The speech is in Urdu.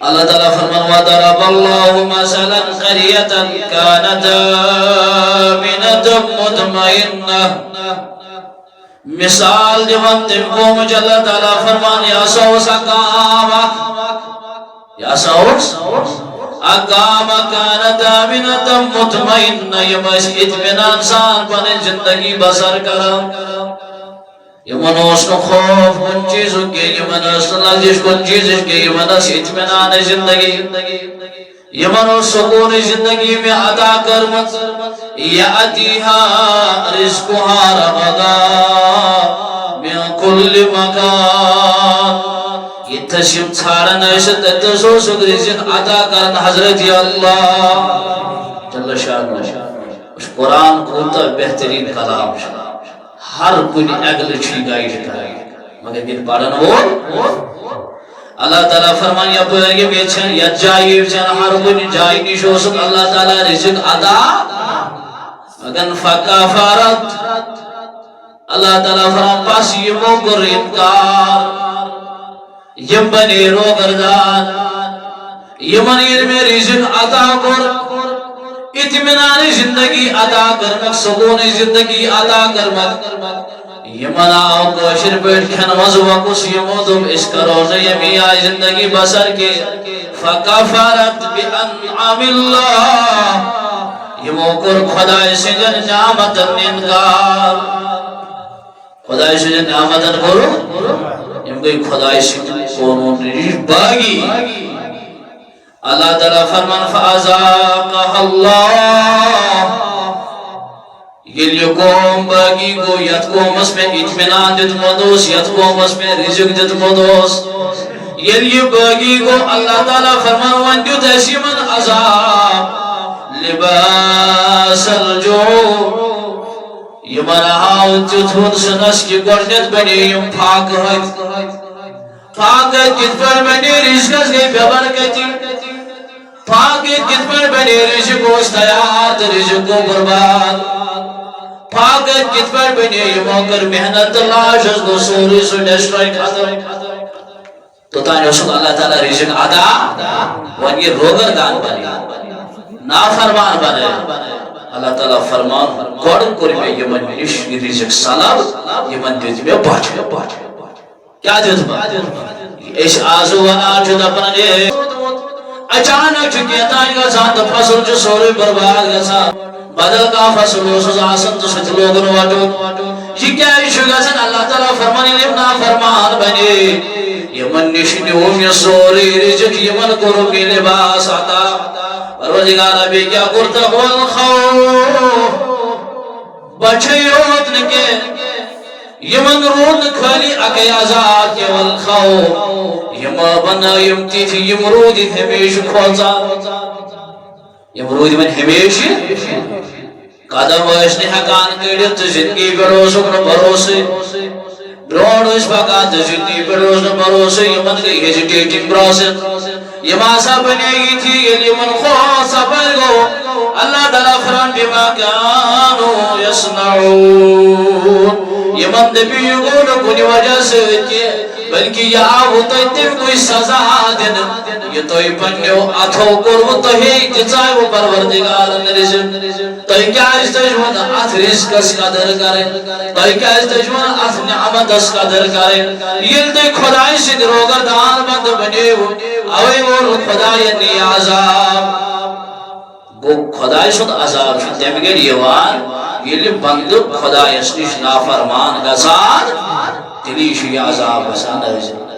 اللہ تعالیٰ فرمان وَضَرَبَ اللَّهُ مَثَلًا قَرْيَةً كَانَتْ آمِنَةً مُطْمَئِنَّةً مثال دیوان تم قوم اللہ تعالیٰ فرمان یا سوس اقام كانت آمنة مطمئنة یمس اطمینان سان پنے زندگی بسر کرم یمن اس کو خوف کن چیزوں کے یمن اس لالچ کن چیزوں کے یمن اس اطمینان زندگی یمن اس سکون زندگی میں عطا کرمت یاتیہا رزقها رغدا من کل مکان یہ تشم چھاڑن ایسے تدسو سک رزق عطا کرن حضرت اللہ جل شان اس قرآن کو تا بہترین کلام ہر کوئی اگل چھی گائیڈ کرے مگر دن پڑھن وہ اللہ تعالیٰ فرمان یا پوئے بیچن یا جائی بیچن ہر کوئی جائی نیشو سک اللہ تعالیٰ رزق عطا مگر فکافارت اللہ تعالیٰ فرمان پاس یہ موگر انکار یم بنی رو گردان یمن علم رزق عطا کر اطمینان زندگی عطا کرمک سکون زندگی عطا کرمک یمن آو کوشر بیٹھ کھن مزوکس یمودم اس کرون یمی آئی زندگی بسر کے فکفرت بانعام اللہ یموکر خدای سجن نعمتن انکار خدای سجن نعمتن کرو یم گئی خدای سجن کونون ریش باگی اللہ تعالیٰ فرمان فَأَذَاقَهَا اللَّهُ یہ قوم باقی کو یت قوم اس میں اطمینان دیت مدوس یت قوم اس میں رزق دیت مدوس یہ باقی کو اللہ تعالیٰ فرمان وان دیت ایسی من عذاب لباس الجوع یہ منہاؤ دیت ہون سنس کی گرنت بنی یم پاک ہے پاک ہے کت پر بنی رزقس گئی ببرکتی پاک کت پر بنی رزق کو استیاد رزق کو برباد پاک کت پر بنی یہ موقر محنت لاشز کو سوری سو ڈسٹرائی ختم تو تانی اس کو اللہ تعالیٰ رزق عطا وان یہ روگر دان بنی نافرمان بنے اللہ تعالیٰ فرمان گوڑ کوری میں یہ من نش رزق سلام یہ من دیت میں باچ کیا دیت میں اس آزو وانا جدا پنے اچانک چکے تانی کا ساتھ فصل جو سوری برباد گسا بدل کا فصل اس آسن تو سچ لوگن واجو یہ کیا ایشو گسن اللہ تعالیٰ فرمانی لبنا فرمان بنے یہ من نشنی ہوں یہ سوری رزق یہ من کرو کی لباس آتا پروردگار ابھی کیا کرتا والخوف بچیوت نکے یہ من رون کھالی اکی عذاب کے والخوف یہ ما بنا یمتی تھی یہ مرودی ہمیش کھوزا یہ مرودی من ہمیش قدم ویسنی حقان کڑیت زندگی بروسک نو بروسی برون اس بقات زندگی بروس نو بروسی یہ من گئی ہیزیٹیٹنگ پروسس یہ ماسا بنی تھی یہ من خوصا پر گو اللہ تعالیٰ فران بما کانو یسنعون یہ من دبی گونو کنی وجہ سے بلکہ یہ آوتا تیم کوئی سزا دن یہ توی پنیو اتھو کرو تو ہی جزائے وہ پروردگار نرزم توی کیا استجوان ات رزقس قدر کریں توی کیا استجوان ات نعمتس قدر کریں یہ توی خدای سے دروگر دان بند بنیو اوی وہ خدای نی عذاب گو خدای شد عذاب شد تیمگر یوان یہ بند خدای اسنیش نافرمان گزار تلیشی عذاب بسان رزق